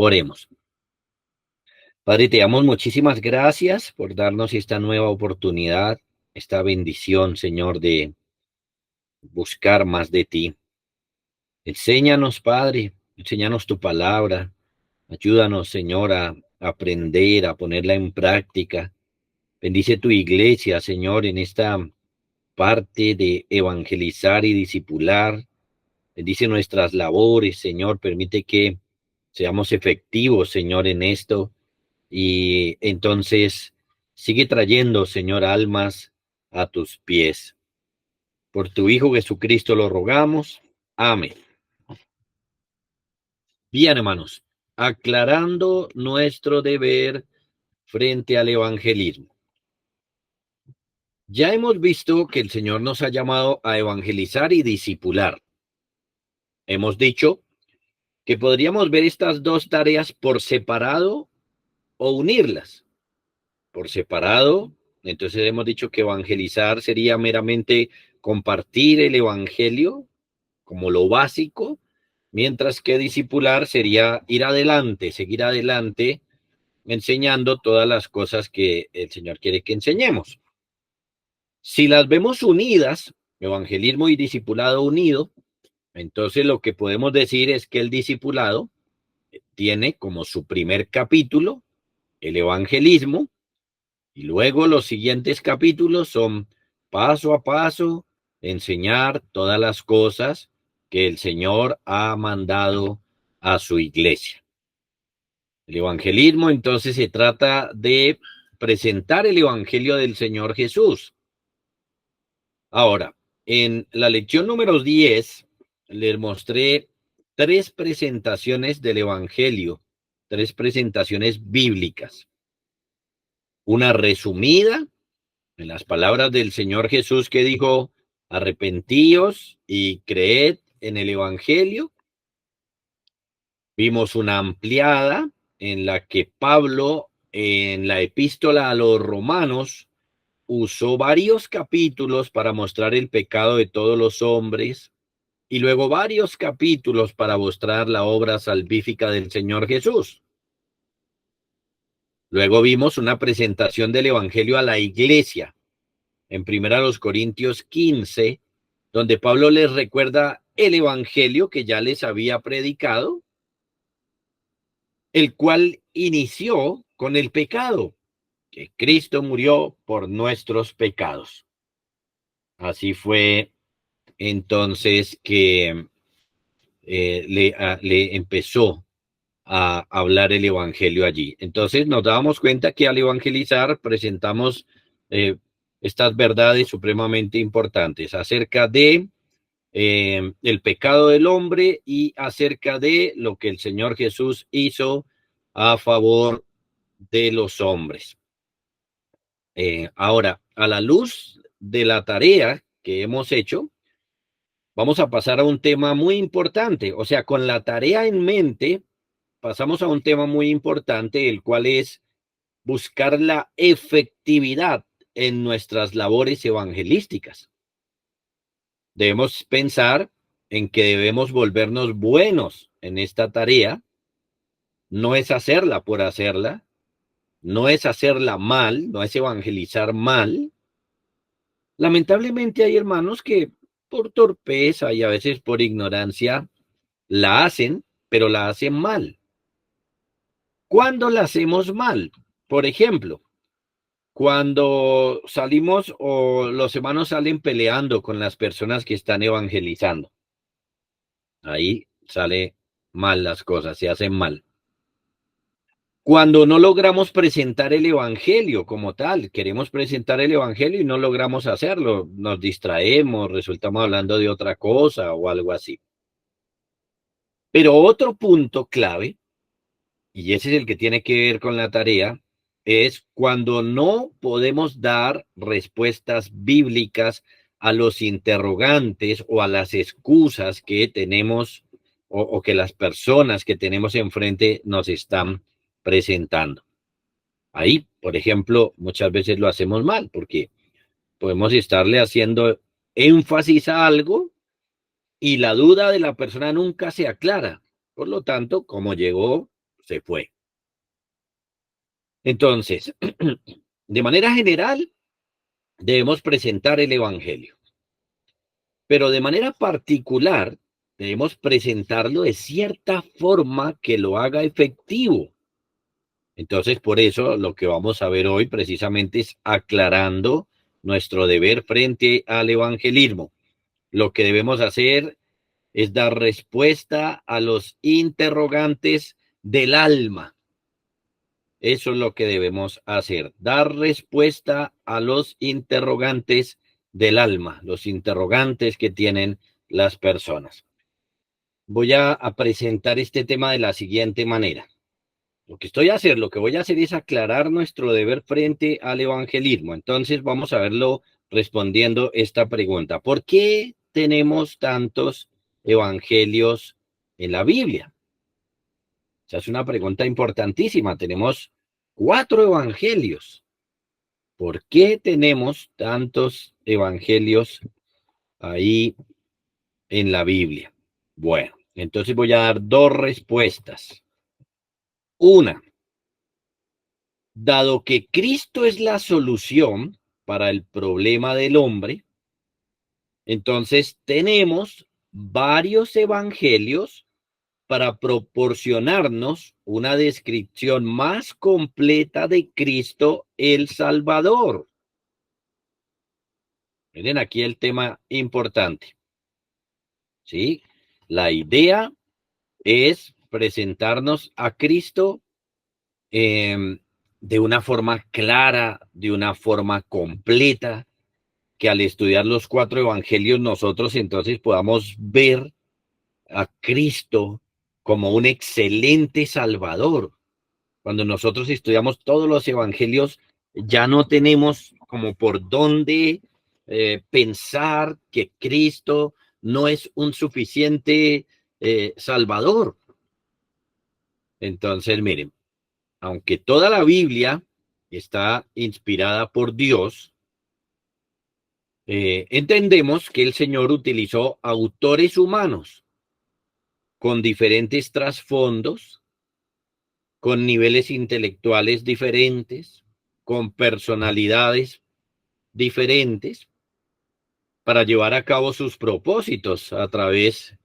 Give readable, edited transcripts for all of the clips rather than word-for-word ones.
Oremos. Padre, te damos muchísimas gracias por darnos esta nueva oportunidad, esta bendición, Señor, de buscar más de ti. Enséñanos, Padre, enséñanos tu palabra. Ayúdanos, Señor, a aprender, a ponerla en práctica. Bendice tu iglesia, Señor, en esta parte de evangelizar y discipular. Bendice nuestras labores, Señor. Permite que seamos efectivos, Señor, en esto. Y entonces sigue trayendo, Señor, almas a tus pies. Por tu Hijo Jesucristo lo rogamos. Amén. Bien, hermanos, aclarando nuestro deber frente al evangelismo. Ya hemos visto que el Señor nos ha llamado a evangelizar y discipular. Hemos dicho que podríamos ver estas dos tareas por separado o unirlas. Por separado, entonces hemos dicho que evangelizar sería meramente compartir el evangelio como lo básico, mientras que discipular sería ir adelante, seguir adelante, enseñando todas las cosas que el Señor quiere que enseñemos. Si las vemos unidas, evangelismo y discipulado unido, entonces lo que podemos decir es que el discipulado tiene como su primer capítulo el evangelismo, y luego los siguientes capítulos son paso a paso enseñar todas las cosas que el Señor ha mandado a su iglesia. El evangelismo entonces se trata de presentar el evangelio del Señor Jesús. Ahora, en la lección número 10 les mostré 3 presentaciones del evangelio, 3 presentaciones bíblicas. Una resumida, en las palabras del Señor Jesús que dijo, arrepentíos y creed en el evangelio. Vimos una ampliada en la que Pablo, en la epístola a los romanos, usó varios capítulos para mostrar el pecado de todos los hombres y luego varios capítulos para mostrar la obra salvífica del Señor Jesús. Luego vimos una presentación del evangelio a la iglesia en 1 Corintios 15, donde Pablo les recuerda el evangelio que ya les había predicado, el cual inició con el pecado, que Cristo murió por nuestros pecados. Así fue entonces que le empezó a hablar el evangelio allí. Entonces nos dábamos cuenta que al evangelizar presentamos estas verdades supremamente importantes acerca de el pecado del hombre y acerca de lo que el Señor Jesús hizo a favor de los hombres. Ahora, a la luz de la tarea que hemos hecho, vamos a pasar a un tema muy importante. O sea, con la tarea en mente, pasamos a un tema muy importante, el cual es buscar la efectividad en nuestras labores evangelísticas. Debemos pensar en que debemos volvernos buenos en esta tarea. No es hacerla por hacerla, no es hacerla mal, no es evangelizar mal. Lamentablemente hay hermanos que por torpeza y a veces por ignorancia la hacen, pero la hacen mal. ¿Cuándo la hacemos mal? Por ejemplo, cuando salimos o los hermanos salen peleando con las personas que están evangelizando. Ahí sale mal las cosas, se hacen mal. Cuando no logramos presentar el evangelio como tal, queremos presentar el evangelio y no logramos hacerlo, nos distraemos, resultamos hablando de otra cosa o algo así. Pero otro punto clave, y ese es el que tiene que ver con la tarea, es cuando no podemos dar respuestas bíblicas a los interrogantes o a las excusas que tenemos o que las personas que tenemos enfrente nos están presentando. Ahí, por ejemplo, muchas veces lo hacemos mal porque podemos estarle haciendo énfasis a algo y la duda de la persona nunca se aclara. Por lo tanto, como llegó se fue. Entonces, de manera general, debemos presentar el Evangelio, pero de manera particular, debemos presentarlo de cierta forma que lo haga efectivo. Entonces, por eso lo que vamos a ver hoy precisamente es aclarando nuestro deber frente al evangelismo. Lo que debemos hacer es dar respuesta a los interrogantes del alma. Eso es lo que debemos hacer, dar respuesta a los interrogantes del alma, los interrogantes que tienen las personas. Voy a presentar este tema de la siguiente manera. Lo que voy a hacer es aclarar nuestro deber frente al evangelismo. Entonces vamos a verlo respondiendo esta pregunta. ¿Por qué tenemos tantos evangelios en la Biblia? Esa es una pregunta importantísima. Tenemos 4 evangelios. ¿Por qué tenemos tantos evangelios ahí en la Biblia? Bueno, entonces voy a dar 2 respuestas. Una, dado que Cristo es la solución para el problema del hombre, entonces tenemos varios evangelios para proporcionarnos una descripción más completa de Cristo el Salvador. Miren aquí el tema importante. ¿Sí? La idea es presentarnos a Cristo de una forma clara, de una forma completa, que al estudiar los 4 evangelios nosotros entonces podamos ver a Cristo como un excelente Salvador. Cuando nosotros estudiamos todos los evangelios, ya no tenemos como por dónde pensar que Cristo no es un suficiente Salvador. Entonces, miren, aunque toda la Biblia está inspirada por Dios, entendemos que el Señor utilizó autores humanos con diferentes trasfondos, con niveles intelectuales diferentes, con personalidades diferentes, para llevar a cabo sus propósitos a través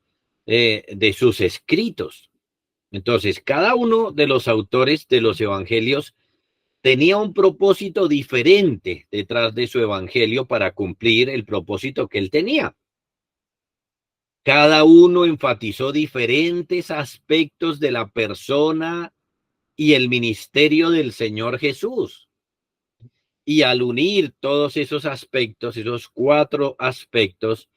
de sus escritos. Entonces, cada uno de los autores de los evangelios tenía un propósito diferente detrás de su evangelio para cumplir el propósito que él tenía. Cada uno enfatizó diferentes aspectos de la persona y el ministerio del Señor Jesús. Y al unir todos esos aspectos, esos 4 aspectos,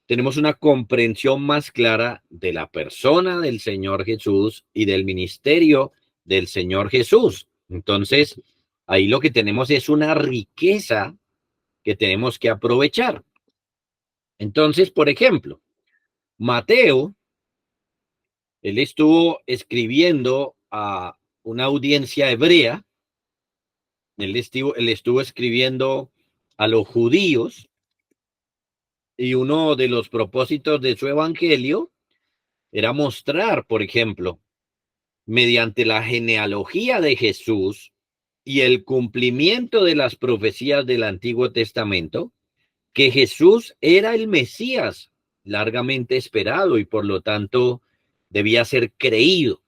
tenemos una comprensión más clara de la persona del Señor Jesús y del ministerio del Señor Jesús. Entonces, ahí lo que tenemos es una riqueza que tenemos que aprovechar. Entonces, por ejemplo, Mateo, él estuvo escribiendo a una audiencia hebrea, él estuvo escribiendo a los judíos, y uno de los propósitos de su evangelio era mostrar, por ejemplo, mediante la genealogía de Jesús y el cumplimiento de las profecías del Antiguo Testamento, que Jesús era el Mesías largamente esperado y por lo tanto debía ser creído.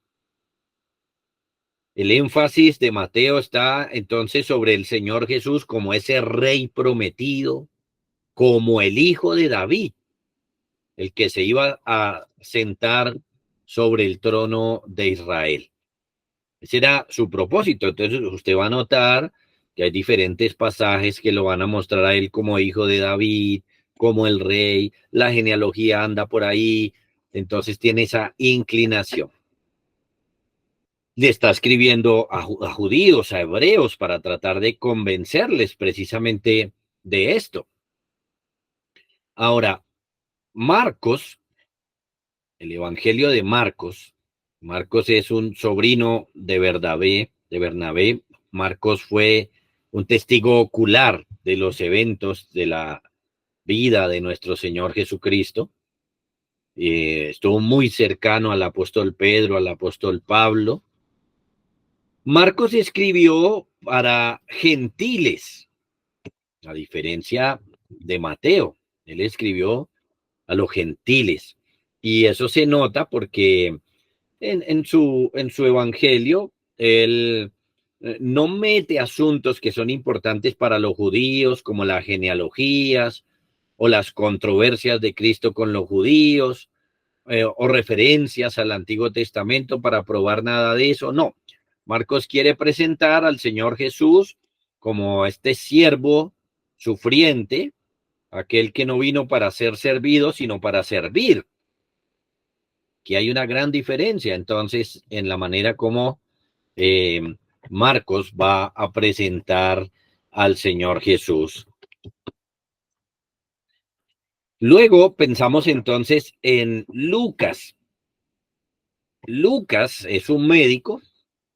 El énfasis de Mateo está entonces sobre el Señor Jesús como ese rey prometido, como el hijo de David, el que se iba a sentar sobre el trono de Israel. Ese era su propósito. Entonces usted va a notar que hay diferentes pasajes que lo van a mostrar a él como hijo de David, como el rey, la genealogía anda por ahí, entonces tiene esa inclinación. Le está escribiendo a judíos, a hebreos, para tratar de convencerles precisamente de esto. Ahora, Marcos, el Evangelio de Marcos, Marcos es un sobrino de Bernabé. Marcos fue un testigo ocular de los eventos de la vida de nuestro Señor Jesucristo. Estuvo muy cercano al apóstol Pedro, al apóstol Pablo. Marcos escribió para gentiles, a diferencia de Mateo. Él escribió a los gentiles. Y eso se nota porque en su evangelio, él no mete asuntos que son importantes para los judíos, como las genealogías o las controversias de Cristo con los judíos, o referencias al Antiguo Testamento para probar nada de eso. No, Marcos quiere presentar al Señor Jesús como este siervo sufriente, aquel que no vino para ser servido, sino para servir, que hay una gran diferencia entonces en la manera como eh, Marcos va a presentar al Señor Jesús. Luego pensamos entonces en Lucas. Lucas es un médico,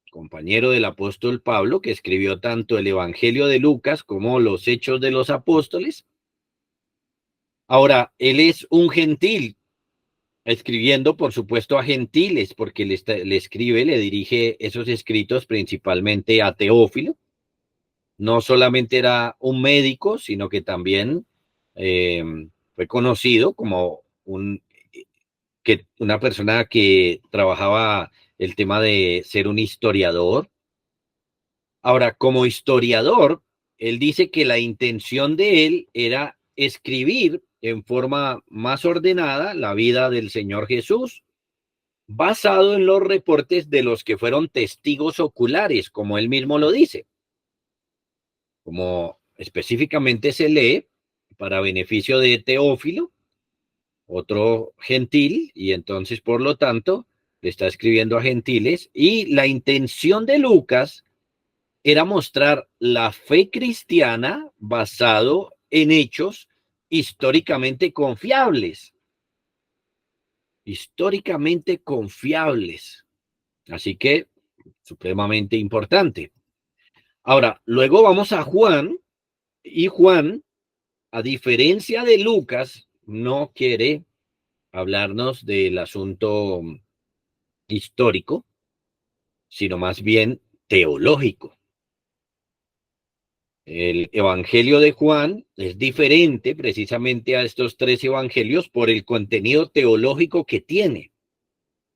compañero del apóstol Pablo, que escribió tanto el Evangelio de Lucas como los Hechos de los Apóstoles. Ahora, él es un gentil, escribiendo, por supuesto, a gentiles, porque le escribe, le dirige esos escritos principalmente a Teófilo. No solamente era un médico, sino que también eh, fue conocido como una persona que trabajaba el tema de ser un historiador. Ahora, como historiador, él dice que la intención de él era escribir en forma más ordenada la vida del Señor Jesús, basado en los reportes de los que fueron testigos oculares, como él mismo lo dice, como específicamente se lee para beneficio de Teófilo, otro gentil, y entonces, por lo tanto, le está escribiendo a gentiles, y la intención de Lucas era mostrar la fe cristiana basado en hechos históricamente confiables, históricamente confiables. Así que, supremamente importante. Ahora, luego vamos a Juan, y Juan, a diferencia de Lucas, no quiere hablarnos del asunto histórico, sino más bien teológico. El Evangelio de Juan es diferente precisamente a estos tres evangelios por el contenido teológico que tiene,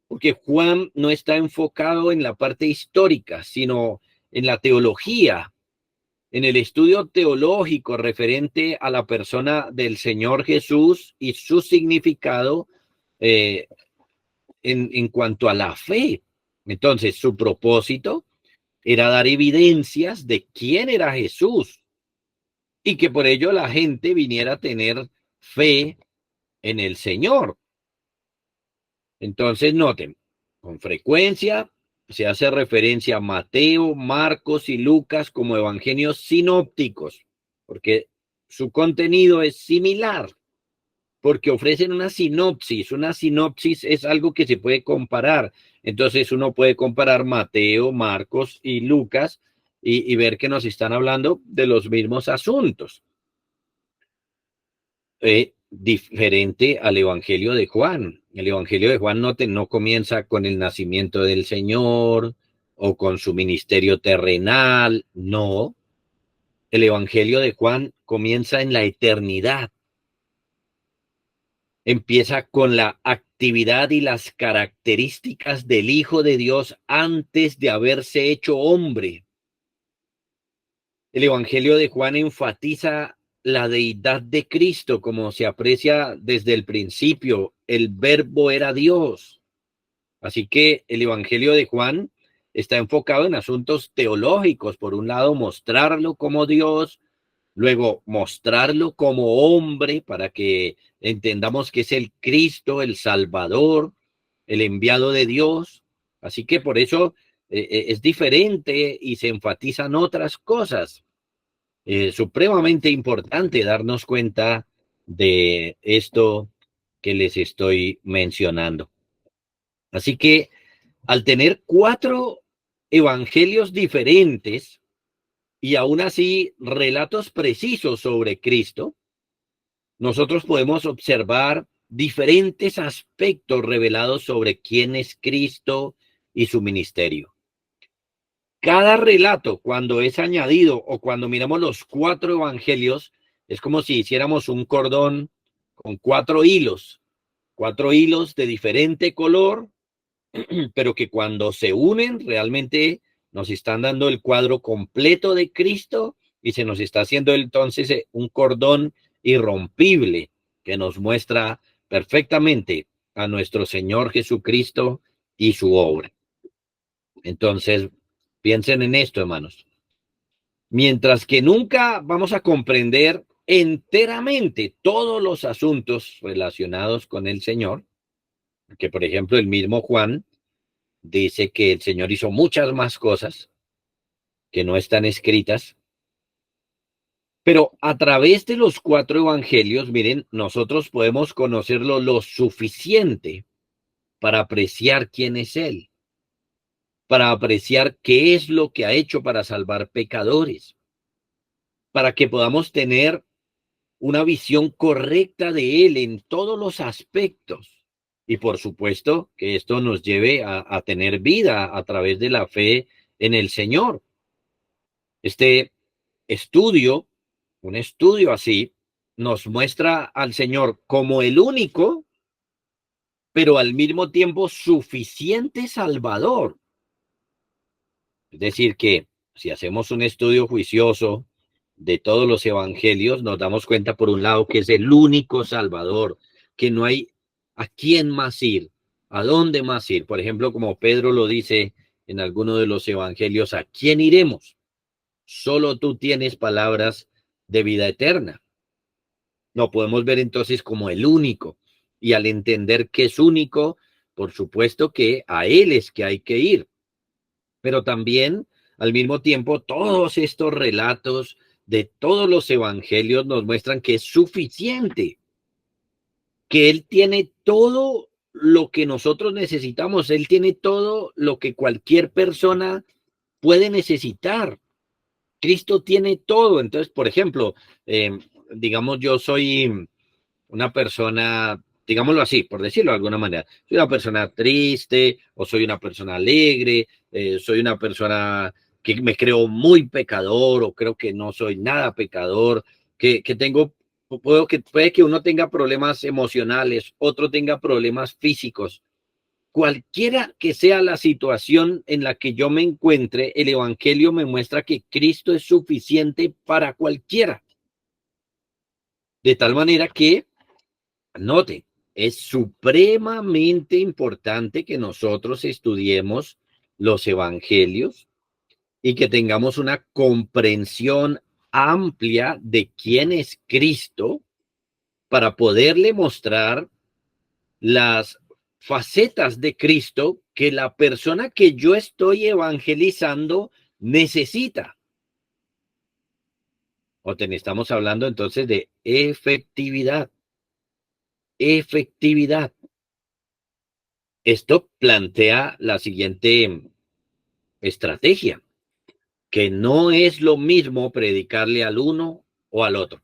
porque Juan no está enfocado en la parte histórica, sino en la teología, en el estudio teológico referente a la persona del Señor Jesús y su significado eh, en cuanto a la fe. Entonces, su propósito era dar evidencias de quién era Jesús y que por ello la gente viniera a tener fe en el Señor. Entonces, noten, con frecuencia se hace referencia a Mateo, Marcos y Lucas como evangelios sinópticos, porque su contenido es similar, porque ofrecen una sinopsis. Una sinopsis es algo que se puede comparar. Entonces uno puede comparar Mateo, Marcos y Lucas y ver que nos están hablando de los mismos asuntos. Diferente al Evangelio de Juan. El Evangelio de Juan no comienza con el nacimiento del Señor o con su ministerio terrenal, no. El Evangelio de Juan comienza en la eternidad. Empieza con la actividad y las características del Hijo de Dios antes de haberse hecho hombre. El Evangelio de Juan enfatiza la deidad de Cristo, como se aprecia desde el principio. El verbo era Dios. Así que el Evangelio de Juan está enfocado en asuntos teológicos. Por un lado, mostrarlo como Dios, luego mostrarlo como hombre para que entendamos que es el Cristo, el Salvador, el enviado de Dios. Así que por eso es diferente y se enfatizan otras cosas. Supremamente importante darnos cuenta de esto que les estoy mencionando. Así que al tener cuatro evangelios diferentes y aún así relatos precisos sobre Cristo, nosotros podemos observar diferentes aspectos revelados sobre quién es Cristo y su ministerio. Cada relato, cuando es añadido o cuando miramos los 4 evangelios, es como si hiciéramos un cordón con 4 hilos de diferente color, pero que cuando se unen realmente nos están dando el cuadro completo de Cristo y se nos está haciendo entonces un cordón irrompible que nos muestra perfectamente a nuestro Señor Jesucristo y su obra. Entonces, piensen en esto, hermanos. Mientras que nunca vamos a comprender enteramente todos los asuntos relacionados con el Señor, que por ejemplo el mismo Juan dice que el Señor hizo muchas más cosas que no están escritas, pero a través de los 4 evangelios, miren, nosotros podemos conocerlo lo suficiente para apreciar quién es Él, para apreciar qué es lo que ha hecho para salvar pecadores, para que podamos tener una visión correcta de Él en todos los aspectos. Y por supuesto que esto nos lleve a tener vida a través de la fe en el Señor. Este estudio, un estudio así, nos muestra al Señor como el único, pero al mismo tiempo suficiente Salvador. Es decir, que si hacemos un estudio juicioso de todos los evangelios, nos damos cuenta, por un lado, que es el único Salvador, que no hay a quién más ir, a dónde más ir. Por ejemplo, como Pedro lo dice en alguno de los evangelios, ¿a quién iremos? Solo tú tienes palabras de vida eterna. Lo podemos ver entonces como el único. Y al entender que es único, por supuesto que a Él es que hay que ir. Pero también, al mismo tiempo, todos estos relatos de todos los evangelios nos muestran que es suficiente, que Él tiene todo lo que nosotros necesitamos, Él tiene todo lo que cualquier persona puede necesitar. Cristo tiene todo. Entonces, por ejemplo, digamos, yo soy una persona, digámoslo así, por decirlo de alguna manera, soy una persona triste o soy una persona alegre, soy una persona que me creo muy pecador o creo que no soy nada pecador, que tengo, puede que uno tenga problemas emocionales, otro tenga problemas físicos. Cualquiera que sea la situación en la que yo me encuentre, el Evangelio me muestra que Cristo es suficiente para cualquiera. De tal manera que, note, es supremamente importante que nosotros estudiemos los evangelios y que tengamos una comprensión amplia de quién es Cristo para poderle mostrar las facetas de Cristo que la persona que yo estoy evangelizando necesita. Estamos hablando entonces de efectividad. Efectividad. Esto plantea la siguiente estrategia, que no es lo mismo predicarle al uno o al otro.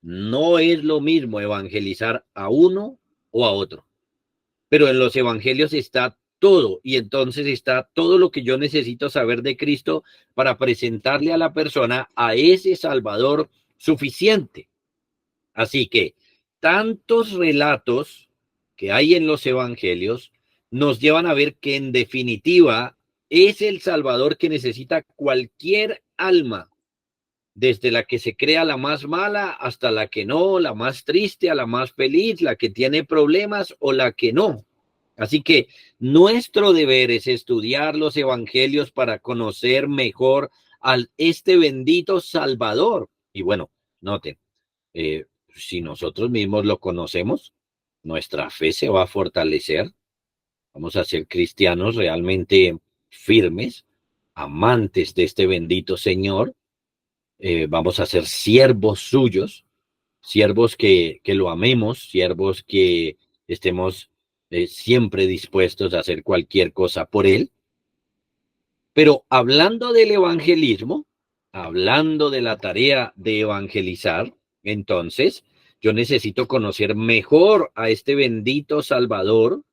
No es lo mismo evangelizar a uno o a otro. Pero en los evangelios está todo, y entonces está todo lo que yo necesito saber de Cristo para presentarle a la persona a ese Salvador suficiente. Así que tantos relatos que hay en los evangelios nos llevan a ver que en definitiva es el Salvador que necesita cualquier alma, desde la que se crea la más mala hasta la que no, la más triste a la más feliz, la que tiene problemas o la que no. Así que nuestro deber es estudiar los evangelios para conocer mejor a este bendito Salvador. Y bueno, noten, si nosotros mismos lo conocemos, nuestra fe se va a fortalecer, vamos a ser cristianos realmente firmes, amantes de este bendito Señor, vamos a ser siervos suyos, siervos que lo amemos, siervos que estemos siempre dispuestos a hacer cualquier cosa por Él. Pero hablando del evangelismo, hablando de la tarea de evangelizar, entonces yo necesito conocer mejor a este bendito Salvador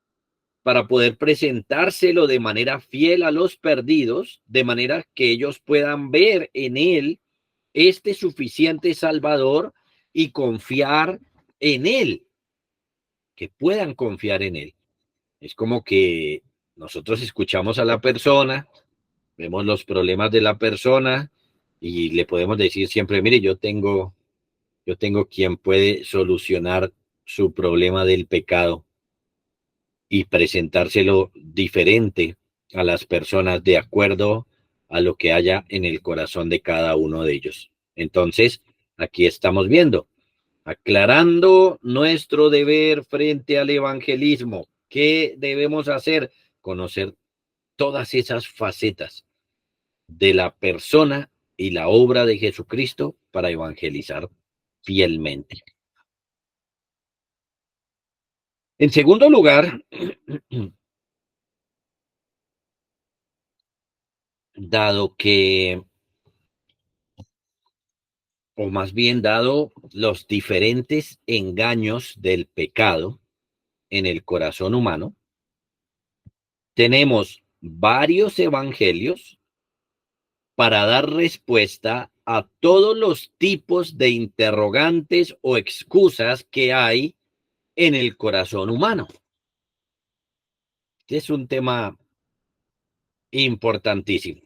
para poder presentárselo de manera fiel a los perdidos, de manera que ellos puedan ver en él este suficiente Salvador y confiar en él, que puedan confiar en él. Es como que nosotros escuchamos a la persona, vemos los problemas de la persona y le podemos decir siempre, mire, yo tengo quien puede solucionar su problema del pecado y presentárselo diferente a las personas de acuerdo a lo que haya en el corazón de cada uno de ellos. Entonces, aquí estamos viendo, aclarando nuestro deber frente al evangelismo. ¿Qué debemos hacer? Conocer todas esas facetas de la persona y la obra de Jesucristo para evangelizar fielmente. En segundo lugar, dado que, o más bien dado los diferentes engaños del pecado en el corazón humano, tenemos varios evangelios para dar respuesta a todos los tipos de interrogantes o excusas que hay en el corazón humano. Este es un tema importantísimo.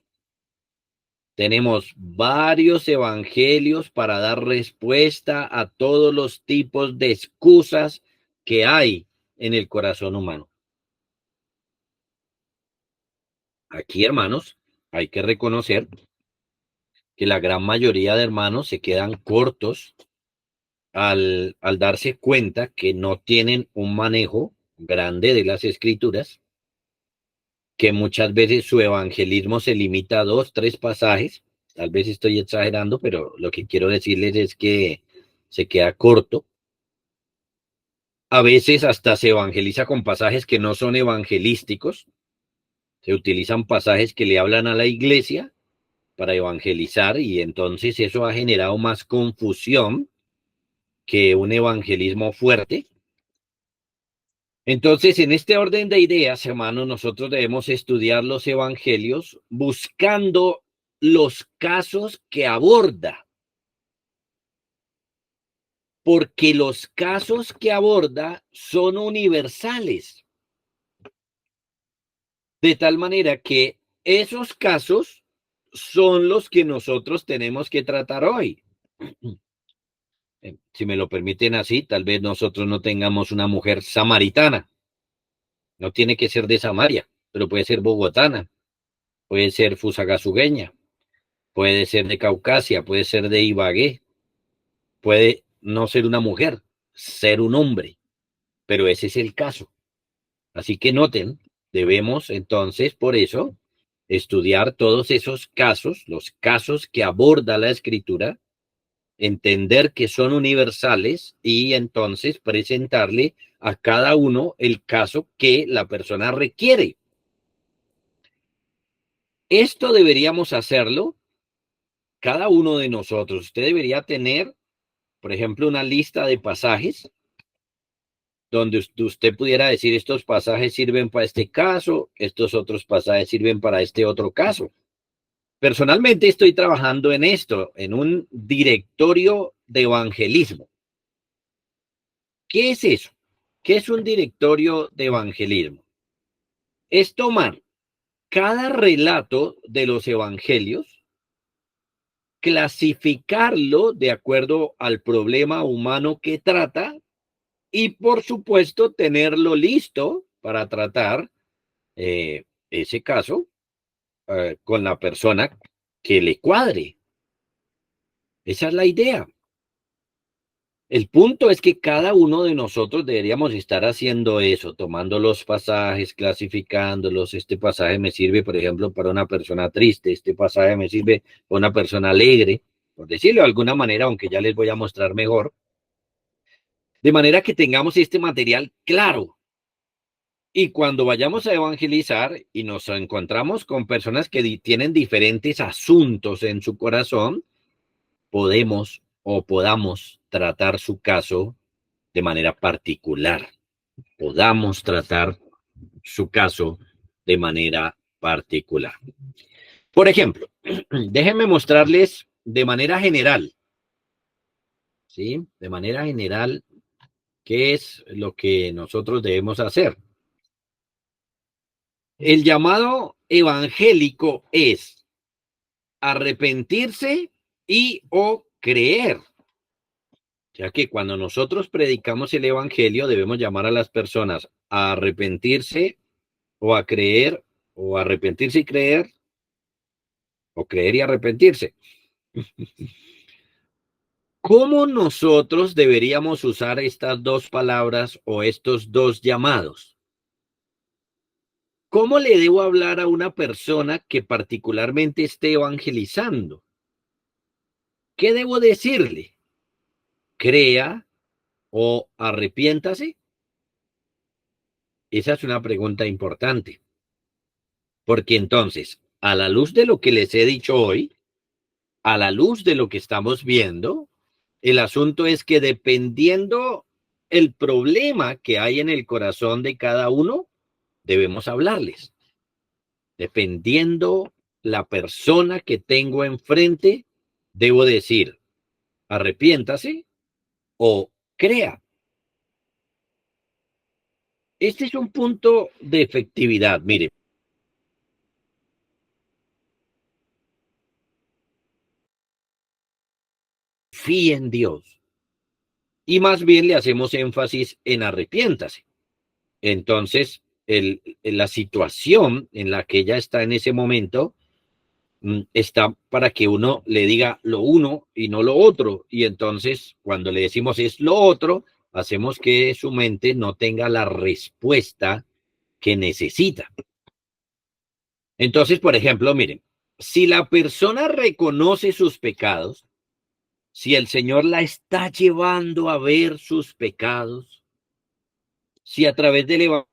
Tenemos varios evangelios para dar respuesta a todos los tipos de excusas que hay en el corazón humano. Aquí, hermanos, hay que reconocer que la gran mayoría de hermanos se quedan cortos al darse cuenta que no tienen un manejo grande de las escrituras, que muchas veces su evangelismo se limita a 2, 3 pasajes. Tal vez estoy exagerando, pero lo que quiero decirles es que se queda corto. A veces hasta se evangeliza con pasajes que no son evangelísticos. Se utilizan pasajes que le hablan a la iglesia para evangelizar y entonces eso ha generado más confusión que un evangelismo fuerte. Entonces, en este orden de ideas, hermanos, nosotros debemos estudiar los evangelios buscando los casos que aborda, porque los casos que aborda son universales, de tal manera que esos casos son los que nosotros tenemos que tratar hoy. Si me lo permiten así, tal vez nosotros no tengamos una mujer samaritana, no tiene que ser de Samaria, pero puede ser bogotana, puede ser fusagasugueña, puede ser de Caucasia, puede ser de Ibagué, puede no ser una mujer, ser un hombre, pero ese es el caso. Así que noten, debemos entonces, por eso, estudiar todos esos casos, los casos que aborda la escritura, entender que son universales y entonces presentarle a cada uno el caso que la persona requiere. Esto deberíamos hacerlo cada uno de nosotros. Usted debería tener, por ejemplo, una lista de pasajes donde usted pudiera decir estos pasajes sirven para este caso, estos otros pasajes sirven para este otro caso. Personalmente estoy trabajando en esto, en un directorio de evangelismo. ¿Qué es eso? ¿Qué es un directorio de evangelismo? Es tomar cada relato de los evangelios, clasificarlo de acuerdo al problema humano que trata y, por supuesto, tenerlo listo para tratar ese caso con la persona que le cuadre. Esa es la idea. El punto es que cada uno de nosotros deberíamos estar haciendo eso, tomando los pasajes, clasificándolos. Este pasaje me sirve, por ejemplo, para una persona triste. Este pasaje me sirve para una persona alegre, por decirlo de alguna manera, aunque ya les voy a mostrar mejor. De manera que tengamos este material claro. Y cuando vayamos a evangelizar y nos encontramos con personas que tienen diferentes asuntos en su corazón, podemos o podamos tratar su caso de manera particular. Podamos tratar su caso de manera particular. Por ejemplo, déjenme mostrarles de manera general, ¿sí? De manera general, qué es lo que nosotros debemos hacer. El llamado evangélico es arrepentirse y o creer. Ya que cuando nosotros predicamos el evangelio debemos llamar a las personas a arrepentirse o a creer, o arrepentirse y creer, o creer y arrepentirse. ¿Cómo nosotros deberíamos usar estas dos palabras o estos dos llamados? ¿Cómo le debo hablar a una persona que particularmente esté evangelizando? ¿Qué debo decirle? ¿Crea o arrepiéntase? Esa es una pregunta importante, porque entonces, a la luz de lo que les he dicho hoy, a la luz de lo que estamos viendo, el asunto es que dependiendo el problema que hay en el corazón de cada uno, debemos hablarles. Dependiendo la persona que tengo enfrente, debo decir, arrepiéntase o crea. Este es un punto de efectividad. Mire, fíe en Dios. Y más bien le hacemos énfasis en arrepiéntase. Entonces, la situación en la que ella está en ese momento está para que uno le diga lo uno y no lo otro. Y entonces, cuando le decimos es lo otro, hacemos que su mente no tenga la respuesta que necesita. Entonces, por ejemplo, miren, si la persona reconoce sus pecados, si el Señor la está llevando a ver sus pecados, si a través del evangelio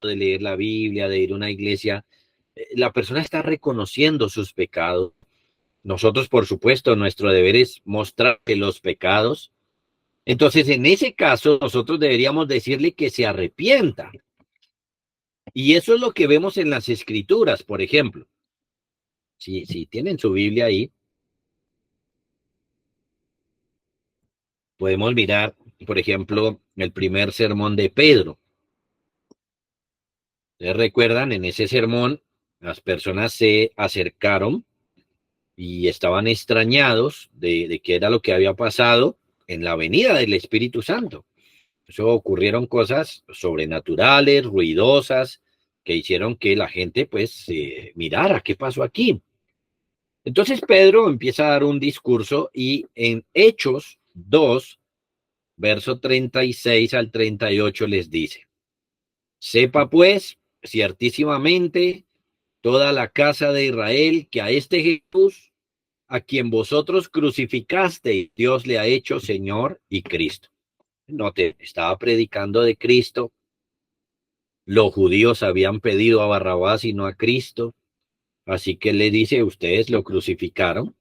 de leer la Biblia, de ir a una iglesia, la persona está reconociendo sus pecados. Nosotros, por supuesto, nuestro deber es mostrar que los pecados. Entonces, en ese caso, nosotros deberíamos decirle que se arrepienta. Y eso es lo que vemos en las escrituras, por ejemplo. Si tienen su Biblia ahí, podemos mirar, por ejemplo, el primer sermón de Pedro. ¿Ustedes recuerdan? En ese sermón, las personas se acercaron y estaban extrañados de qué era lo que había pasado en la venida del Espíritu Santo. Eso ocurrieron cosas sobrenaturales, ruidosas, que hicieron que la gente pues mirara qué pasó aquí. Entonces Pedro empieza a dar un discurso y en Hechos 2, verso 36 al 38 les dice, sepa pues ciertísimamente toda la casa de Israel que a este Jesús, a quien vosotros crucificasteis, Dios le ha hecho Señor y Cristo. No te estaba predicando de Cristo. Los judíos habían pedido a Barrabás y no a Cristo. Así que le dice, ustedes lo crucificaron,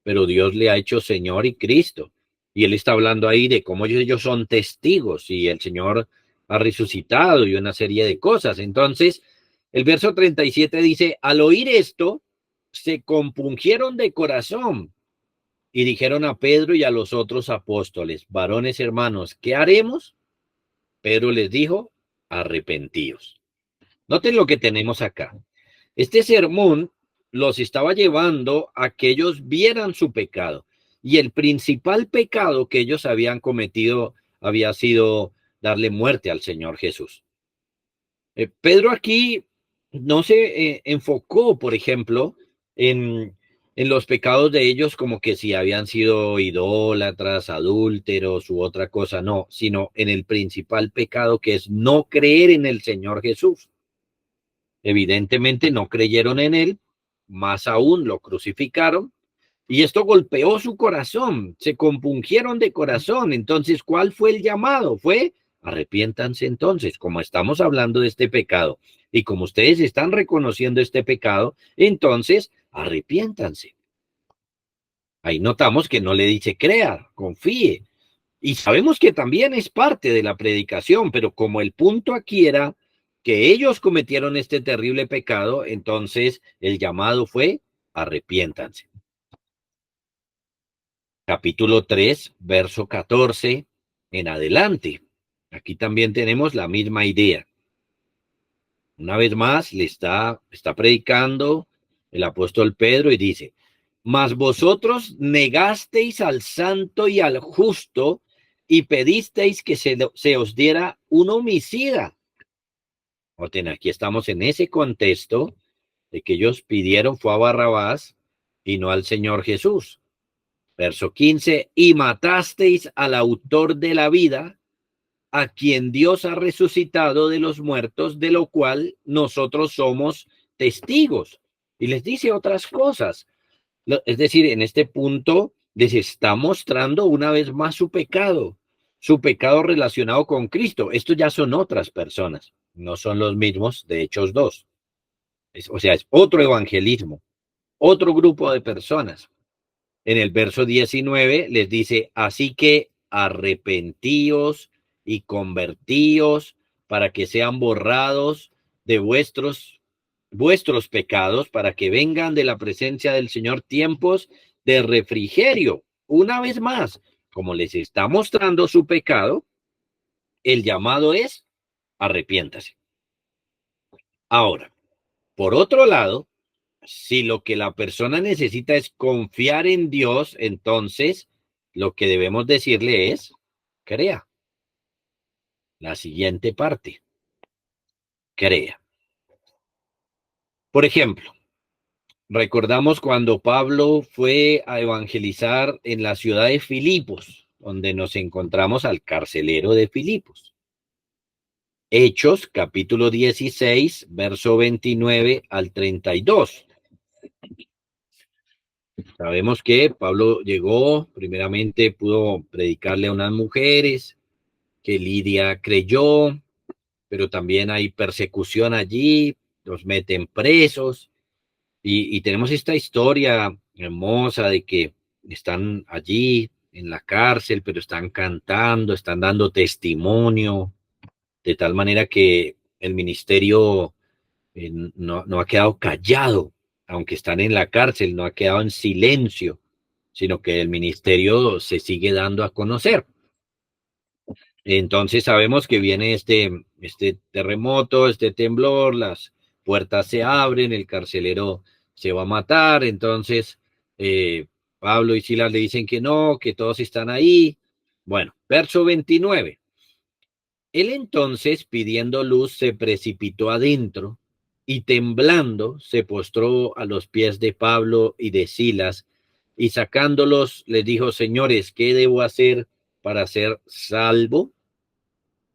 pero Dios le ha hecho Señor y Cristo. Y él está hablando ahí de cómo ellos son testigos y el Señor ha resucitado y una serie de cosas. Entonces, el verso 37 dice, al oír esto, se compungieron de corazón y dijeron a Pedro y a los otros apóstoles, varones hermanos, ¿qué haremos? Pedro les dijo, arrepentíos. Noten lo que tenemos acá. Este sermón los estaba llevando a que ellos vieran su pecado. Y el principal pecado que ellos habían cometido había sido darle muerte al Señor Jesús. Pedro aquí no se enfocó, por ejemplo, en los pecados de ellos como que si habían sido idólatras, adúlteros u otra cosa, no, sino en el principal pecado que es no creer en el Señor Jesús. Evidentemente no creyeron en él, más aún lo crucificaron y esto golpeó su corazón, se compungieron de corazón. Entonces, ¿cuál fue el llamado? Fue, arrepiéntanse entonces, como estamos hablando de este pecado y como ustedes están reconociendo este pecado, entonces, arrepiéntanse. Ahí notamos que no le dice crea, confíe, Y sabemos que también es parte de la predicación, pero como el punto aquí era que ellos cometieron este terrible pecado, entonces el llamado fue arrepiéntanse. Capítulo 3, verso 14 en adelante. Aquí también tenemos la misma idea. Una vez más le está predicando el apóstol Pedro y dice, mas vosotros negasteis al santo y al justo y pedisteis que se os diera un homicida. Noten, aquí estamos en ese contexto de que ellos pidieron fue a Barrabás y no al Señor Jesús. Verso 15, y matasteis al autor de la vida, a quien Dios ha resucitado de los muertos, de lo cual nosotros somos testigos. Y les dice otras cosas. Es decir, en este punto les está mostrando una vez más su pecado relacionado con Cristo. Estos ya son otras personas, no son los mismos de Hechos 2. O sea, es otro evangelismo, otro grupo de personas. En el verso 19 les dice, así que arrepentíos y convertíos para que sean borrados de vuestros pecados, para que vengan de la presencia del Señor tiempos de refrigerio. Una vez más, como les está mostrando su pecado, el llamado es arrepiéntase. Ahora, por otro lado, si lo que la persona necesita es confiar en Dios, entonces lo que debemos decirle es, crea. La siguiente parte, crea. Por ejemplo, recordamos cuando Pablo fue a evangelizar en la ciudad de Filipos, donde nos encontramos al carcelero de Filipos. Hechos, capítulo 16, verso 29 al 32. Sabemos que Pablo llegó, primeramente pudo predicarle a unas mujeres, que Lidia creyó, pero también hay persecución allí, los meten presos, y tenemos esta historia hermosa de que están allí en la cárcel, pero están cantando, están dando testimonio, de tal manera que el ministerio no ha quedado callado, aunque están en la cárcel, no ha quedado en silencio, sino que el ministerio se sigue dando a conocer. Entonces sabemos que viene este terremoto, este temblor, las puertas se abren, el carcelero se va a matar, entonces Pablo y Silas le dicen que no, que todos están ahí. Bueno, verso 29. Él entonces, pidiendo luz, se precipitó adentro y temblando se postró a los pies de Pablo y de Silas y sacándolos les dijo, señores, ¿qué debo hacer para ser salvo?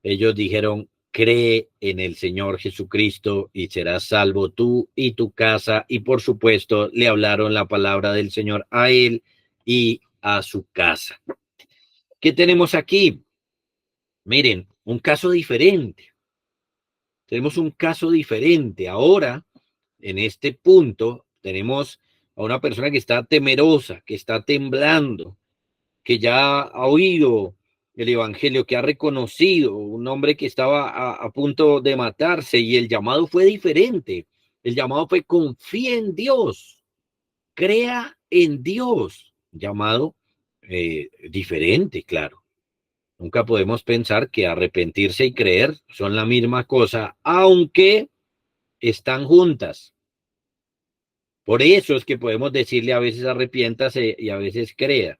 Ellos dijeron, cree en el Señor Jesucristo y serás salvo tú y tu casa. Y por supuesto le hablaron la palabra del Señor a él y a su casa. ¿Qué tenemos aquí? Miren, un caso diferente. Tenemos un caso diferente. Ahora, en este punto, tenemos a una persona que está temerosa, que está temblando, que ya ha oído el evangelio, que ha reconocido un hombre que estaba a punto de matarse y el llamado fue diferente. El llamado fue confía en Dios, crea en Dios. Llamado diferente, claro. Nunca podemos pensar que arrepentirse y creer son la misma cosa, aunque están juntas. Por eso es que podemos decirle a veces arrepiéntase y a veces crea,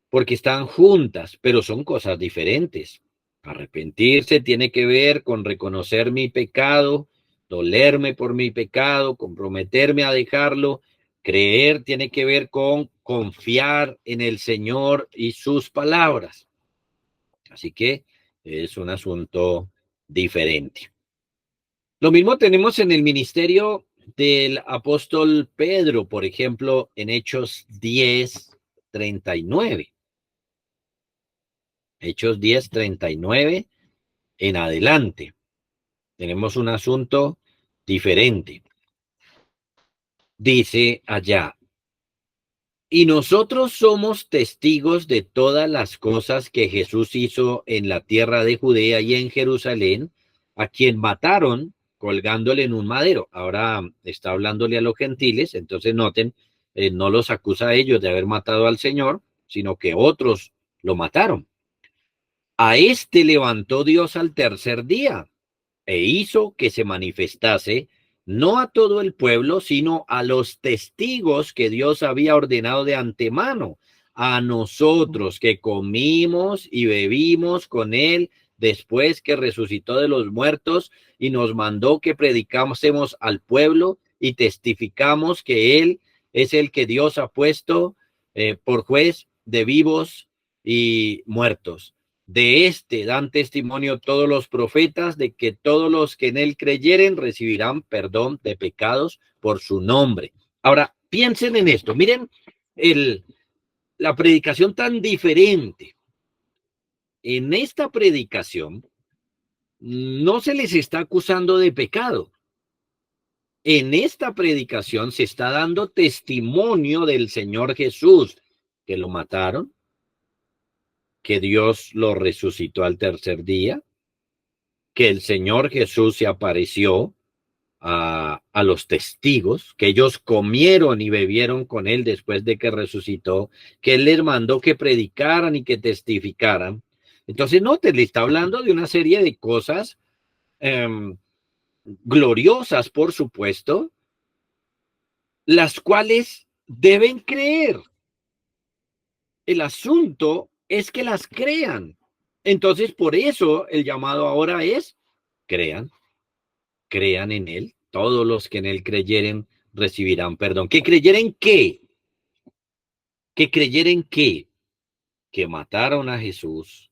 porque están juntas, pero son cosas diferentes. Arrepentirse tiene que ver con reconocer mi pecado, dolerme por mi pecado, comprometerme a dejarlo. Creer tiene que ver con confiar en el Señor y sus palabras. Así que es un asunto diferente. Lo mismo tenemos en el ministerio del apóstol Pedro, por ejemplo, en Hechos 10:39. Hechos 10:39 en adelante. Tenemos un asunto diferente. Dice allá, Y nosotros somos testigos de todas las cosas que Jesús hizo en la tierra de Judea y en Jerusalén, a quien mataron colgándole en un madero. Ahora está hablándole a los gentiles, entonces noten, no los acusa a ellos de haber matado al Señor, sino que otros lo mataron. A este levantó Dios al tercer día e hizo que se manifestase no a todo el pueblo, sino a los testigos que Dios había ordenado de antemano, a nosotros que comimos y bebimos con él después que resucitó de los muertos y nos mandó que predicásemos al pueblo y testificamos que él es el que Dios ha puesto por juez de vivos y muertos. De este dan testimonio todos los profetas de que todos los que en él creyeren recibirán perdón de pecados por su nombre. Ahora, piensen en esto. Miren la predicación tan diferente. En esta predicación no se les está acusando de pecado. En esta predicación se está dando testimonio del Señor Jesús, que lo mataron, que Dios lo resucitó al tercer día, que el Señor Jesús se apareció a los testigos, que ellos comieron y bebieron con él después de que resucitó, que él les mandó que predicaran y que testificaran. Entonces, no, te le está hablando de una serie de cosas gloriosas, por supuesto, las cuales deben creer. El asunto es que las crean. Entonces, por eso el llamado ahora es crean. Crean en él, todos los que en él creyeren recibirán perdón. ¿Que creyeren qué? Que creyeren qué? Que mataron a Jesús,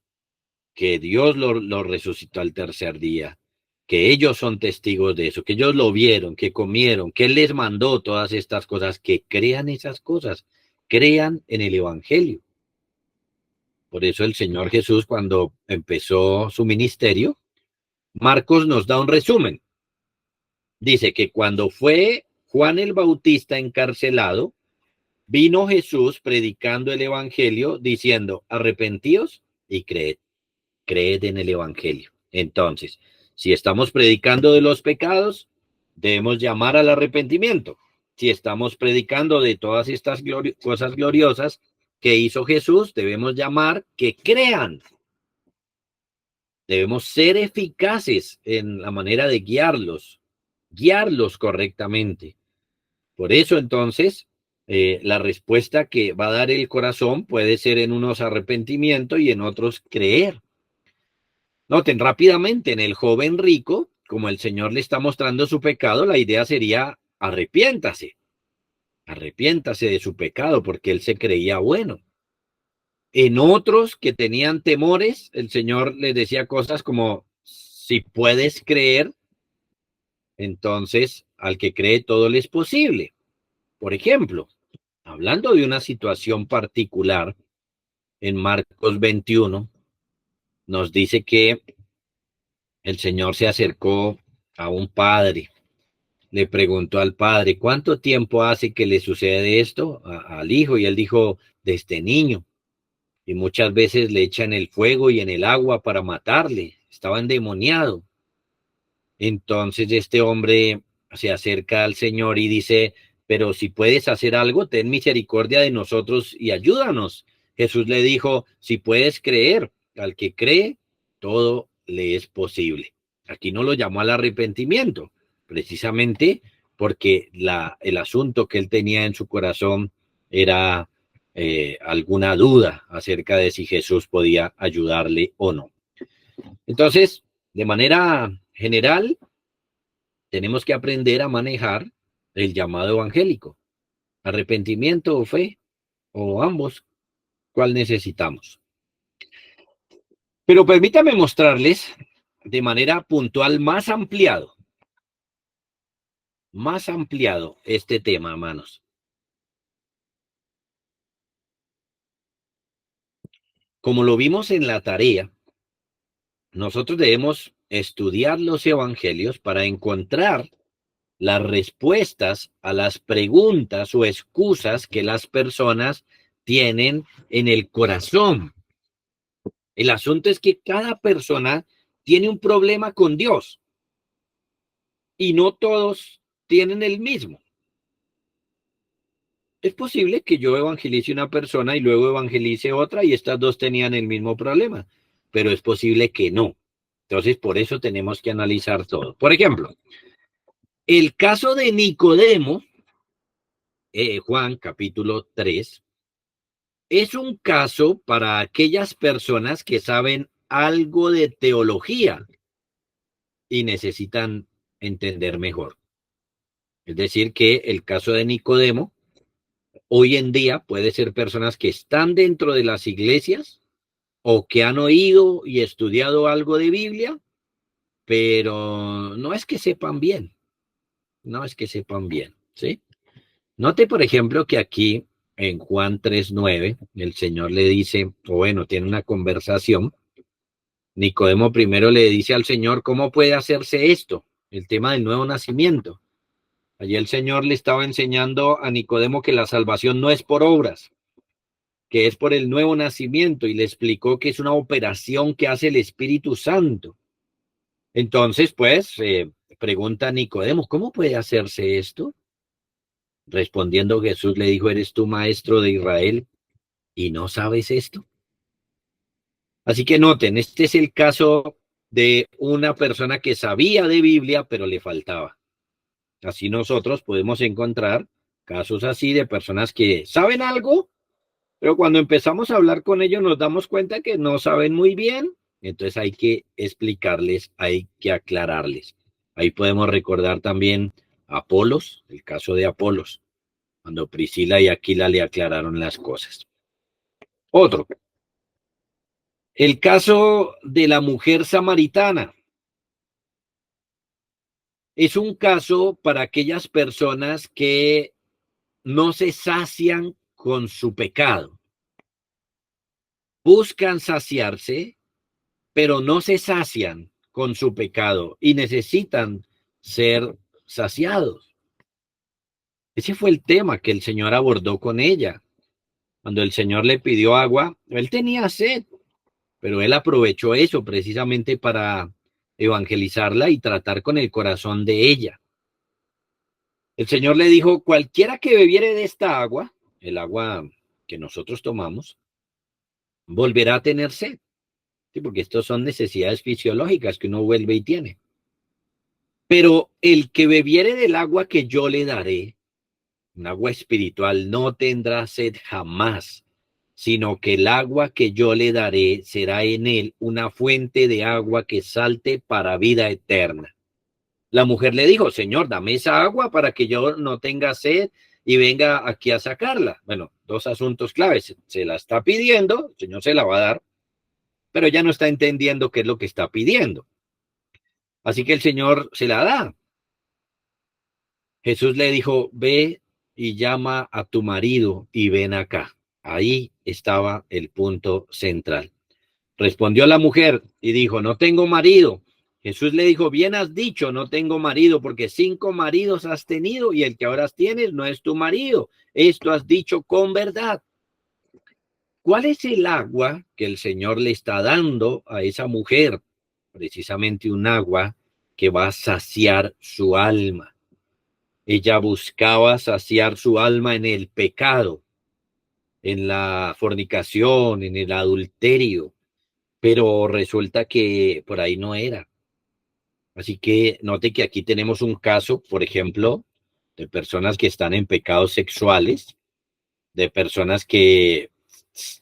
que Dios lo resucitó al tercer día, que ellos son testigos de eso, que ellos lo vieron, que comieron, que Él les mandó todas estas cosas, que crean esas cosas, crean en el Evangelio. Por eso el Señor Jesús, cuando empezó su ministerio, Marcos nos da un resumen. Dice que cuando fue Juan el Bautista encarcelado, vino Jesús predicando el Evangelio diciendo, arrepentíos y creed en el Evangelio. Entonces, si estamos predicando de los pecados, debemos llamar al arrepentimiento. Si estamos predicando de todas estas cosas gloriosas que hizo Jesús, debemos llamar que crean. Debemos ser eficaces en la manera de guiarlos correctamente. Por eso entonces, la respuesta que va a dar el corazón puede ser en unos arrepentimiento y en otros creer. Noten rápidamente, en el joven rico, como el Señor le está mostrando su pecado, la idea sería arrepiéntase de su pecado porque él se creía bueno. En otros que tenían temores, el Señor les decía cosas como, si puedes creer, entonces al que cree todo le es posible. Por ejemplo, hablando de una situación particular, en Marcos 21, nos dice que el Señor se acercó a un padre, le preguntó al padre, ¿cuánto tiempo hace que le sucede esto al hijo? Y él dijo, desde niño. Y muchas veces le echan el fuego y en el agua para matarle. Estaba endemoniado. Entonces este hombre se acerca al Señor y dice, pero si puedes hacer algo, ten misericordia de nosotros y ayúdanos. Jesús le dijo, si puedes creer, al que cree, todo le es posible. Aquí no lo llamó al arrepentimiento, precisamente porque el asunto que él tenía en su corazón era alguna duda acerca de si Jesús podía ayudarle o no. Entonces, de manera general, tenemos que aprender a manejar el llamado evangélico, arrepentimiento o fe, o ambos, ¿cuál necesitamos? Pero permítame mostrarles de manera puntual más ampliado este tema, hermanos. Como lo vimos en la tarea, nosotros debemos estudiar los evangelios para encontrar las respuestas a las preguntas o excusas que las personas tienen en el corazón. El asunto es que cada persona tiene un problema con Dios y no todos tienen el mismo. Es posible que yo evangelice una persona y luego evangelice otra y estas dos tenían el mismo problema, pero es posible que no. Entonces, por eso tenemos que analizar todo. Por ejemplo, el caso de Nicodemo, Juan capítulo 3, es un caso para aquellas personas que saben algo de teología y necesitan entender mejor. Es decir, que el caso de Nicodemo hoy en día puede ser personas que están dentro de las iglesias o que han oído y estudiado algo de Biblia, pero no es que sepan bien, no es que sepan bien, ¿sí? Note, por ejemplo, que aquí en Juan 3:9, el Señor le dice, o bueno, tiene una conversación. Nicodemo primero le dice al Señor, ¿cómo puede hacerse esto? El tema del nuevo nacimiento. Allí el Señor le estaba enseñando a Nicodemo que la salvación no es por obras, que es por el nuevo nacimiento, y le explicó que es una operación que hace el Espíritu Santo. Entonces, pues, pregunta a Nicodemo, ¿cómo puede hacerse esto? Respondiendo Jesús le dijo, ¿eres tú maestro de Israel y no sabes esto? Así que noten, este es el caso de una persona que sabía de Biblia, pero le faltaba. Así nosotros podemos encontrar casos así de personas que saben algo, pero cuando empezamos a hablar con ellos nos damos cuenta que no saben muy bien. Entonces hay que explicarles, hay que aclararles. Ahí podemos recordar también a Apolos, el caso de Apolos, cuando Priscila y Aquila le aclararon las cosas. Otro, el caso de la mujer samaritana. Es un caso para aquellas personas que no se sacian con su pecado. Buscan saciarse, pero no se sacian con su pecado y necesitan ser saciados. Ese fue el tema que el Señor abordó con ella. Cuando el Señor le pidió agua, él tenía sed, pero él aprovechó eso precisamente para evangelizarla y tratar con el corazón de ella. El Señor le dijo, cualquiera que bebiere de esta agua, el agua que nosotros tomamos, volverá a tener sed. Sí, porque estos son necesidades fisiológicas que uno vuelve y tiene. Pero el que bebiere del agua que yo le daré, un agua espiritual, no tendrá sed jamás, sino que el agua que yo le daré será en él una fuente de agua que salte para vida eterna. La mujer le dijo, Señor, dame esa agua para que yo no tenga sed y venga aquí a sacarla. Bueno, dos asuntos claves. Se la está pidiendo, el Señor se la va a dar, pero ya no está entendiendo qué es lo que está pidiendo. Así que el Señor se la da. Jesús le dijo, ve y llama a tu marido y ven acá. Ahí estaba el punto central. Respondió la mujer y dijo, no tengo marido. Jesús le dijo, bien has dicho, no tengo marido, porque 5 maridos has tenido y el que ahora tienes no es tu marido. Esto has dicho con verdad. ¿Cuál es el agua que el Señor le está dando a esa mujer? Precisamente un agua que va a saciar su alma. Ella buscaba saciar su alma en el pecado, en la fornicación, en el adulterio, pero resulta que por ahí no era. Así que note que aquí tenemos un caso, por ejemplo, de personas que están en pecados sexuales, de personas que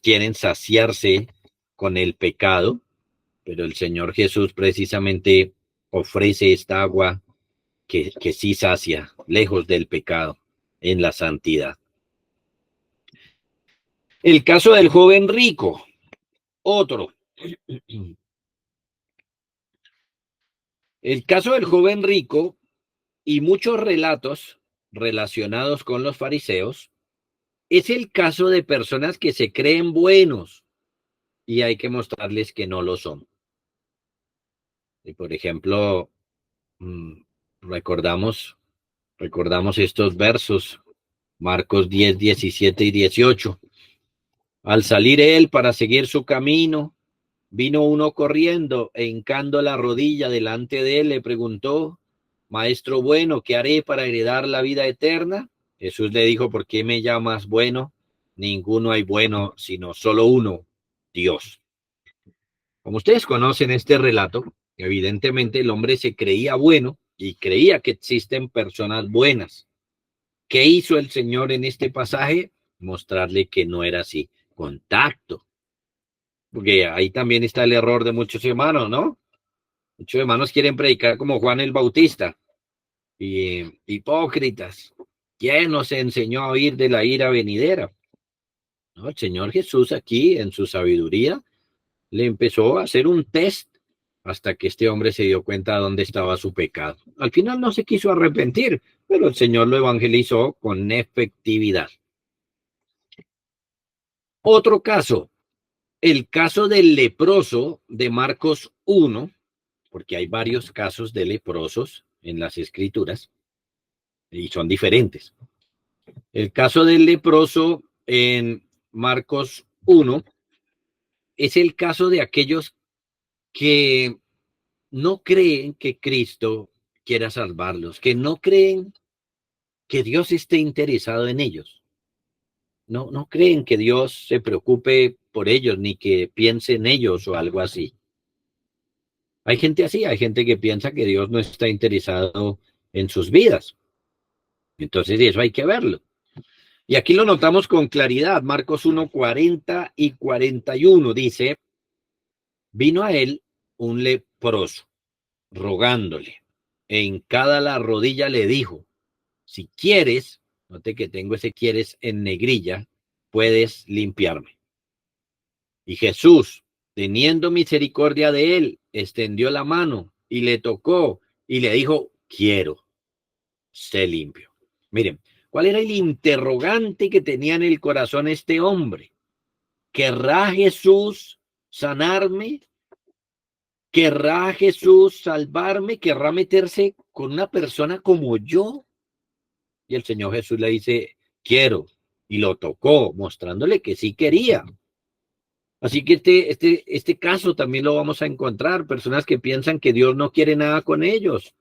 quieren saciarse con el pecado, pero el Señor Jesús precisamente ofrece esta agua que sí sacia, lejos del pecado, en la santidad. El caso del joven rico, otro. El caso del joven rico y muchos relatos relacionados con los fariseos es el caso de personas que se creen buenos y hay que mostrarles que no lo son. Y por ejemplo, recordamos Recordamos estos versos, Marcos 10, 17 y 18. Al salir él para seguir su camino, vino uno corriendo e hincando la rodilla delante de él, le preguntó: Maestro bueno, ¿qué haré para heredar la vida eterna? Jesús le dijo: ¿por qué me llamas bueno? Ninguno hay bueno, sino solo uno, Dios. Como ustedes conocen este relato, evidentemente el hombre se creía bueno y creía que existen personas buenas. ¿Qué hizo el Señor en este pasaje? Mostrarle que no era así. Contacto. Porque ahí también está el error de muchos hermanos, ¿no? Muchos hermanos quieren predicar como Juan el Bautista. Y hipócritas. ¿Quién nos enseñó a oír de la ira venidera? ¿No? El Señor Jesús aquí, en su sabiduría, le empezó a hacer un test hasta que este hombre se dio cuenta de dónde estaba su pecado. Al final no se quiso arrepentir, pero el Señor lo evangelizó con efectividad. Otro caso, el caso del leproso de Marcos 1, porque hay varios casos de leprosos en las escrituras y son diferentes. El caso del leproso en Marcos 1 es el caso de aquellos que no creen que Cristo quiera salvarlos, que no creen que Dios esté interesado en ellos. No creen que Dios se preocupe por ellos, ni que piense en ellos o algo así. Hay gente así, hay gente que piensa que Dios no está interesado en sus vidas. Entonces eso hay que verlo. Y aquí lo notamos con claridad. Marcos 1, 40 y 41 dice: vino a él un leproso, rogándole, e hincada la rodilla le dijo: si quieres, note que tengo ese quieres en negrilla, puedes limpiarme. Y Jesús, teniendo misericordia de él, extendió la mano y le tocó y le dijo: quiero, sé limpio. Miren, ¿cuál era el interrogante que tenía en el corazón este hombre? ¿Querrá Jesús sanarme? ¿Querrá Jesús salvarme? ¿Querrá meterse con una persona como yo? Y el Señor Jesús le dice: quiero. Y lo tocó, mostrándole que sí quería. Así que este caso también lo vamos a encontrar. Personas que piensan que Dios no quiere nada con ellos.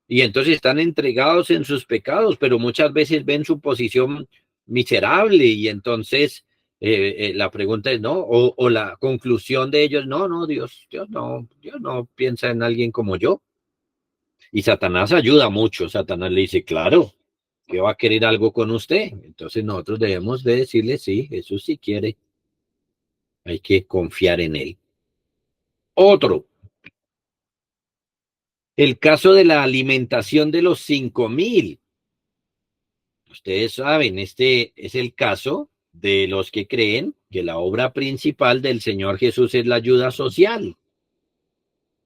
Y entonces están entregados en sus pecados, pero muchas veces ven su posición miserable y entonces la pregunta es no, o la conclusión de ellos: no, Dios no piensa en alguien como yo. Y Satanás ayuda mucho. Satanás le dice: claro, que va a querer algo con usted. Entonces nosotros debemos de decirle: sí, Jesús sí quiere, hay que confiar en él. Otro, el caso de la alimentación de los 5,000. Ustedes saben, este es el caso de los que creen que la obra principal del Señor Jesús es la ayuda social,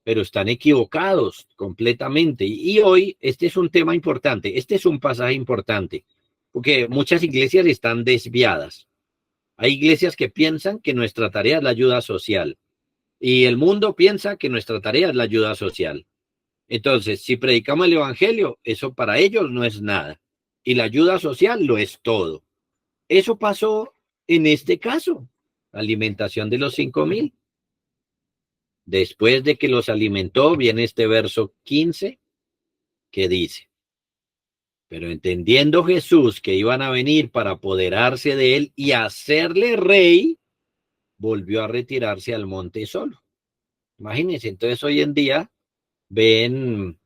pero están equivocados completamente. Y hoy este es un tema importante, este es un pasaje importante, porque muchas iglesias están desviadas. Hay iglesias que piensan que nuestra tarea es la ayuda social y el mundo piensa que nuestra tarea es la ayuda social. Entonces, si predicamos el evangelio, eso para ellos no es nada. Y la ayuda social lo es todo. Eso pasó en este caso, alimentación de los 5,000. Después de que los alimentó, viene este verso 15 que dice: pero entendiendo Jesús que iban a venir para apoderarse de él y hacerle rey, volvió a retirarse al monte solo. Imagínense, entonces hoy en día ven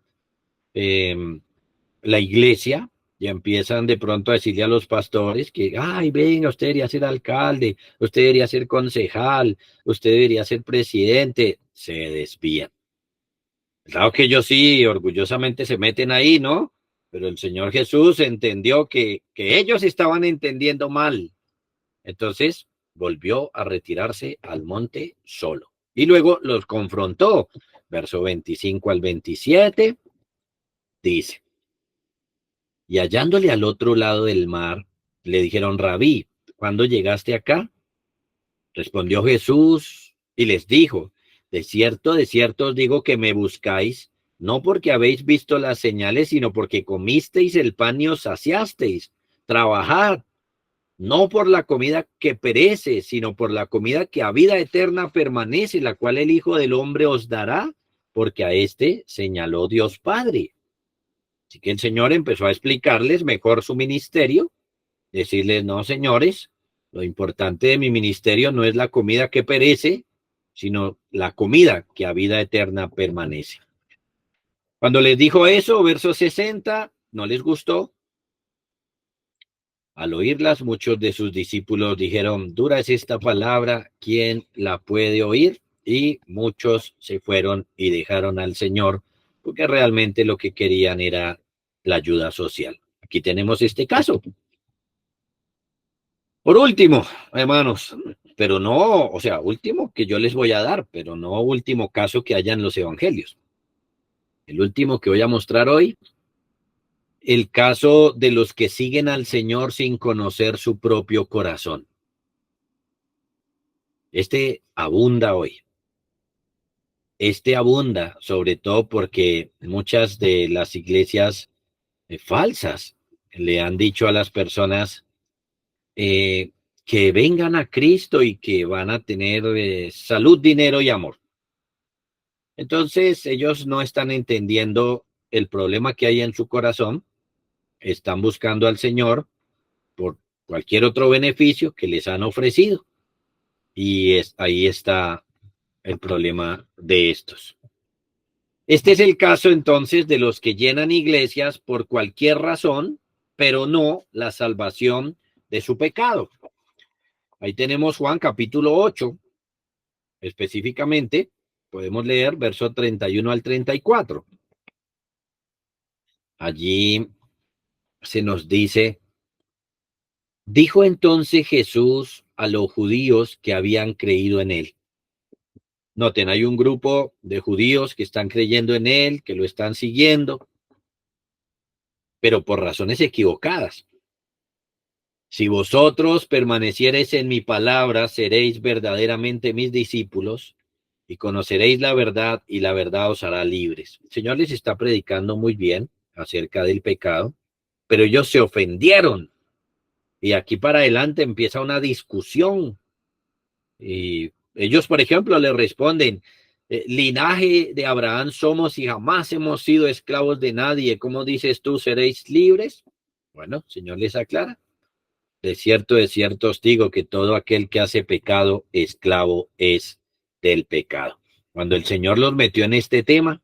la iglesia y empiezan de pronto a decirle a los pastores que: ay, venga, usted debería ser alcalde, usted debería ser concejal, usted debería ser presidente. Se desvían. Claro que ellos sí, orgullosamente se meten ahí, ¿no? Pero el Señor Jesús entendió que ellos estaban entendiendo mal. Entonces volvió a retirarse al monte solo. Y luego los confrontó. Verso 25 al 27 dice: y hallándole al otro lado del mar, le dijeron: Rabí, ¿cuándo llegaste acá? Respondió Jesús y les dijo: de cierto os digo que me buscáis, no porque habéis visto las señales, sino porque comisteis el pan y os saciasteis. Trabajad, no por la comida que perece, sino por la comida que a vida eterna permanece, la cual el Hijo del Hombre os dará, porque a éste señaló Dios Padre. Así que el Señor empezó a explicarles mejor su ministerio, decirles, no, señores, lo importante de mi ministerio no es la comida que perece, sino la comida que a vida eterna permanece. Cuando les dijo eso, verso 60, no les gustó. Al oírlas, muchos de sus discípulos dijeron, dura es esta palabra, ¿quién la puede oír? Y muchos se fueron y dejaron al Señor, porque realmente lo que querían era la ayuda social. Aquí tenemos este caso. Por último, hermanos, pero no, o sea, último que yo les voy a dar, pero no último caso que haya en los evangelios. El último que voy a mostrar hoy, el caso de los que siguen al Señor sin conocer su propio corazón. Este abunda hoy. Este abunda, sobre todo porque muchas de las iglesias falsas le han dicho a las personas que vengan a Cristo y que van a tener salud, dinero y amor. Entonces ellos no están entendiendo el problema que hay en su corazón, están buscando al Señor por cualquier otro beneficio que les han ofrecido. Y ahí está el problema de estos. Este es el caso entonces de los que llenan iglesias por cualquier razón, pero no la salvación de su pecado. Ahí tenemos Juan capítulo 8, específicamente, podemos leer verso 31 al 34. Allí se nos dice, dijo entonces Jesús a los judíos que habían creído en él. Noten, hay un grupo de judíos que están creyendo en él, que lo están siguiendo, pero por razones equivocadas. Si vosotros permaneciereis en mi palabra, seréis verdaderamente mis discípulos y conoceréis la verdad y la verdad os hará libres. El Señor les está predicando muy bien acerca del pecado, pero ellos se ofendieron. Y aquí para adelante empieza una discusión. Y ellos, por ejemplo, le responden, linaje de Abraham somos y jamás hemos sido esclavos de nadie. ¿Cómo dices tú, seréis libres? Bueno, el Señor les aclara. De cierto os digo que todo aquel que hace pecado, esclavo es del pecado. Cuando el Señor los metió en este tema,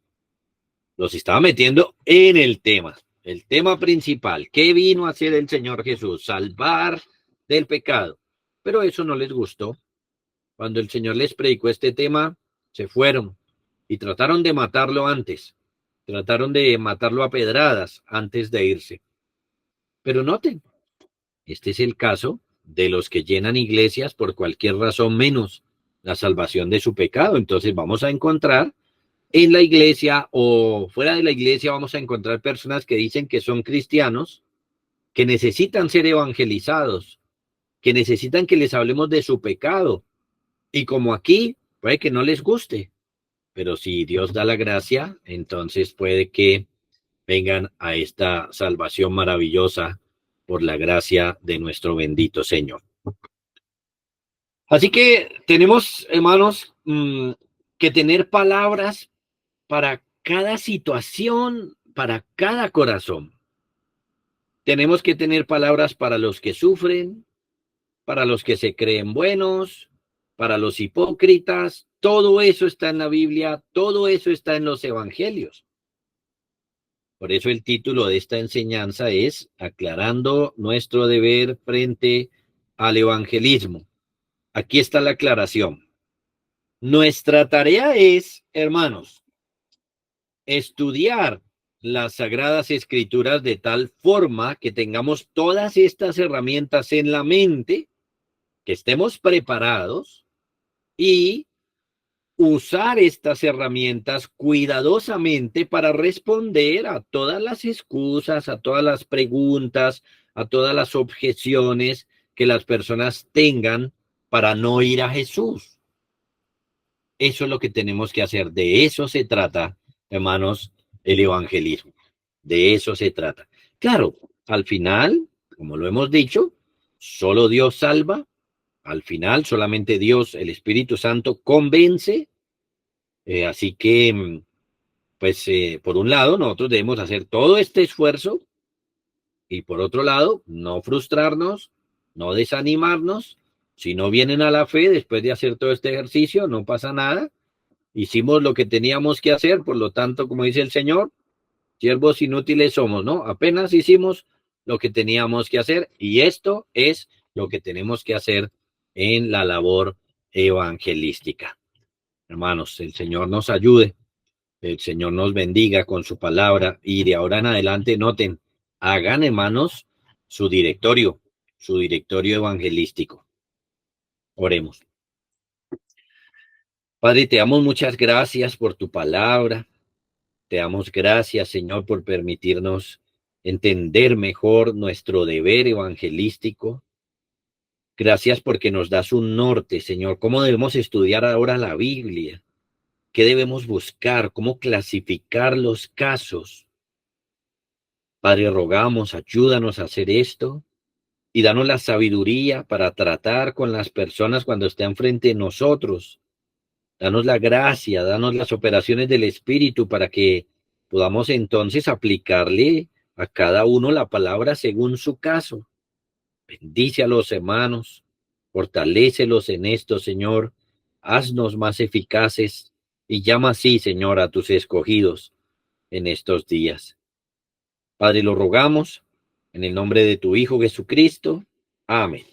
los estaba metiendo en el tema principal. ¿Qué vino a hacer el Señor Jesús? Salvar del pecado. Pero eso no les gustó. Cuando el Señor les predicó este tema, se fueron y trataron de matarlo antes. Trataron de matarlo a pedradas antes de irse. Pero noten, este es el caso de los que llenan iglesias por cualquier razón menos la salvación de su pecado. Entonces vamos a encontrar en la iglesia o fuera de la iglesia, vamos a encontrar personas que dicen que son cristianos, que necesitan ser evangelizados, que necesitan que les hablemos de su pecado. Y como aquí, puede que no les guste, pero si Dios da la gracia, entonces puede que vengan a esta salvación maravillosa por la gracia de nuestro bendito Señor. Así que tenemos, hermanos, que tener palabras para cada situación, para cada corazón. Tenemos que tener palabras para los que sufren, para los que se creen buenos, para los hipócritas. Todo eso está en la Biblia, todo eso está en los evangelios. Por eso el título de esta enseñanza es Aclarando nuestro deber frente al evangelismo. Aquí está la aclaración. Nuestra tarea es, hermanos, estudiar las Sagradas Escrituras de tal forma que tengamos todas estas herramientas en la mente, que estemos preparados y usar estas herramientas cuidadosamente para responder a todas las excusas, a todas las preguntas, a todas las objeciones que las personas tengan para no ir a Jesús. Eso es lo que tenemos que hacer. De eso se trata, hermanos, el evangelismo. De eso se trata. Claro, al final, como lo hemos dicho, solo Dios salva. Al final, solamente Dios, el Espíritu Santo, convence. Así que, pues, por un lado, nosotros debemos hacer todo este esfuerzo y por otro lado, no frustrarnos, no desanimarnos. Si no vienen a la fe después de hacer todo este ejercicio, no pasa nada. Hicimos lo que teníamos que hacer, por lo tanto, como dice el Señor, siervos inútiles somos, ¿no? Apenas hicimos lo que teníamos que hacer y esto es lo que tenemos que hacer en la labor evangelística. Hermanos, el Señor nos ayude, el Señor nos bendiga con su palabra y de ahora en adelante, noten, hagan, hermanos, su directorio evangelístico. Oremos. Padre, te damos muchas gracias por tu palabra. Te damos gracias, Señor, por permitirnos entender mejor nuestro deber evangelístico. Gracias porque nos das un norte, Señor. ¿Cómo debemos estudiar ahora la Biblia? ¿Qué debemos buscar? ¿Cómo clasificar los casos? Padre, rogamos, ayúdanos a hacer esto y danos la sabiduría para tratar con las personas cuando estén frente a nosotros. Danos la gracia, danos las operaciones del Espíritu para que podamos entonces aplicarle a cada uno la palabra según su caso. Bendice a los hermanos, fortalécelos en esto, Señor. Haznos más eficaces y llama así, Señor, a tus escogidos en estos días. Padre, lo rogamos en el nombre de tu Hijo Jesucristo. Amén.